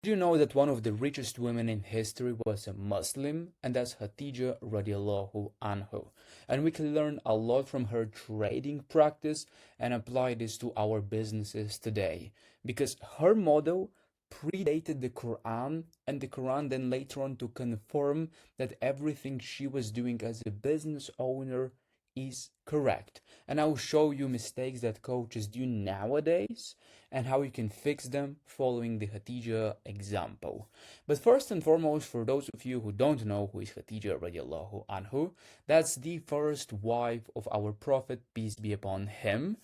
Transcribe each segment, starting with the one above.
Do you know that one of the richest women in history was a Muslim, and that's Khadija Radiyallahu Anhu. And we can learn a lot from her trading practice and apply this to our businesses today. Because her model predated the Quran, and the Quran then later on to confirm that everything she was doing as a business owner is correct. And I will show you mistakes that coaches do nowadays and how you can fix them following the Khadija example. But first and foremost, for those of you who don't know who is Khadija Radiyallahu Anhu, that's the first wife of our Prophet, peace be upon him.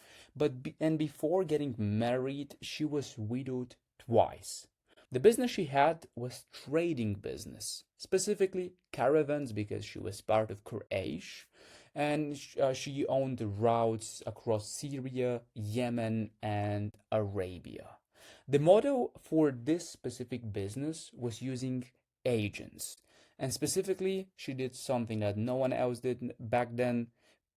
And before getting married, she was widowed twice. The business she had was trading business, specifically caravans because she was part of Quraysh, and she owned routes across Syria, Yemen, and Arabia. The model for this specific business was using agents, and specifically, she did something that no one else did back then,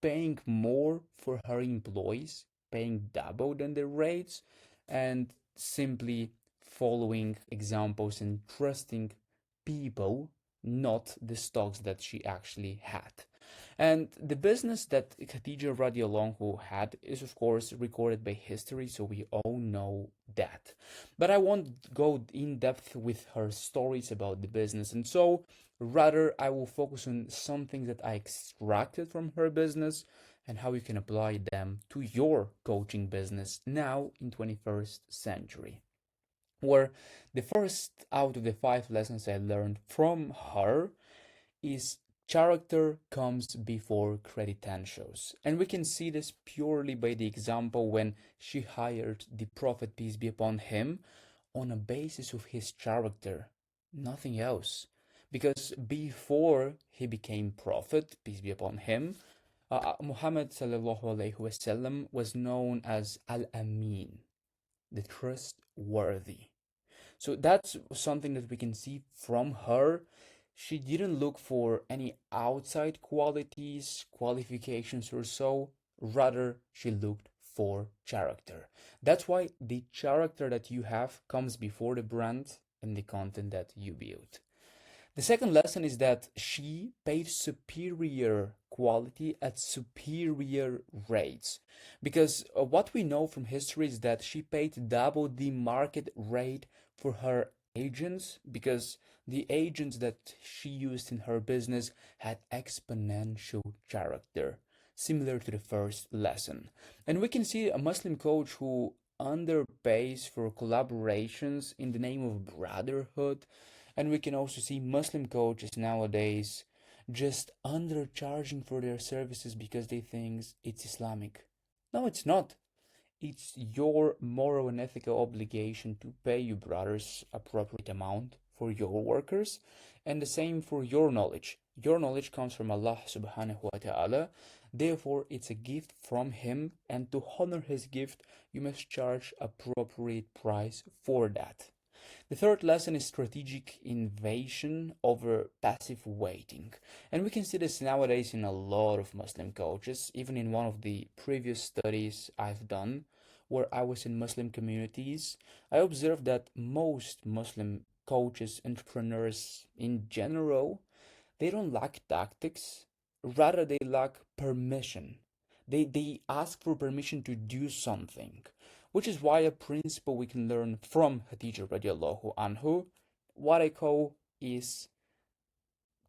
paying more for her employees, paying double than the rates, and simply following examples and trusting people, not the stocks that she actually had. And the business that Khadija Radiyallahu Anhu had is, of course, recorded by history, so we all know that. But I won't go in depth with her stories about the business, and so rather I will focus on some things that I extracted from her business and how you can apply them to your coaching business now in 21st century. Where the first out of the five lessons I learned from her is character comes before credentials. And we can see this purely by the example when she hired the Prophet, peace be upon him, on a basis of his character, nothing else. Because before he became Prophet, peace be upon him, Muhammad sallallahu alaihi wasallam was known as Al-Amin, the trustworthy. So that's something that we can see from her. She didn't look for any outside qualities, qualifications, or so. Rather, she looked for character. That's why the character that you have comes before the brand and the content that you build. The second lesson is that she paid superior quality at superior rates. Because what we know from history is that she paid double the market rate for her agents, because the agents that she used in her business had exponential character, similar to the first lesson. And we can see a Muslim coach who underpays for collaborations in the name of brotherhood, and we can also see Muslim coaches nowadays just undercharging for their services because they think it's Islamic. No, it's not. It's your moral and ethical obligation to pay your brothers appropriate amount for your workers, and the same for your knowledge. Your knowledge comes from Allah subhanahu wa ta'ala. Therefore, it's a gift from Him, and to honor His gift, you must charge appropriate price for that. The third lesson is strategic invasion over passive waiting. And we can see this nowadays in a lot of Muslim coaches, even in one of the previous studies I've done, where I was in Muslim communities. I observed that most Muslim coaches, entrepreneurs in general, they don't lack tactics, rather, they lack permission. They ask for permission to do something, which is why a principle we can learn from Khadija Radiyallahu Anhu, what I call is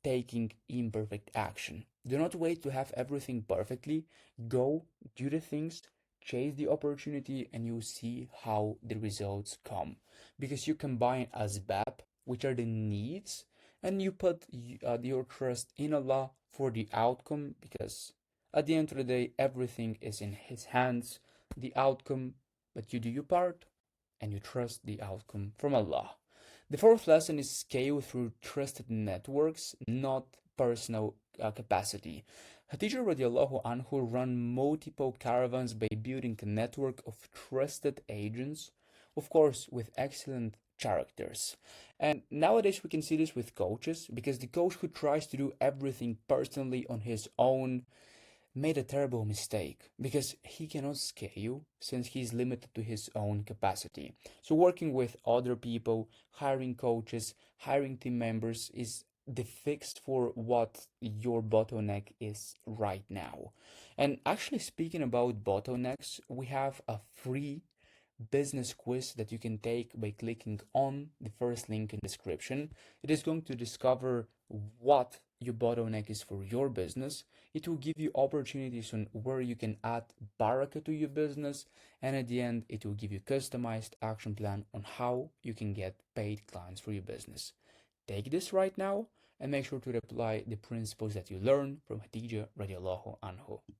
taking imperfect action. Do not wait to have everything perfectly. Go, do the things, chase the opportunity, and you'll see how the results come. Because you combine asbab, which are the needs, and you put your trust in Allah for the outcome, because at the end of the day, everything is in His hands. The outcome, but you do your part and you trust the outcome from Allah. The fourth lesson is scale through trusted networks, not personal capacity. Khadija Radiyallahu Anhu ran multiple caravans by building a network of trusted agents, of course, with excellent characters. And nowadays we can see this with coaches, because the coach who tries to do everything personally on his own, made a terrible mistake because he cannot scale you since he's limited to his own capacity. So, working with other people, hiring coaches, hiring team members is the fix for what your bottleneck is right now. And actually, speaking about bottlenecks, we have a free business quiz that you can take by clicking on the first link in description. It is going to discover what your bottleneck is for your business. It will give you opportunities on where you can add baraka to your business, and at the end it will give you customized action plan on how you can get paid clients for your business. Take this right now and make sure to apply the principles that you learn from Khadija Radiyallahu Anhu.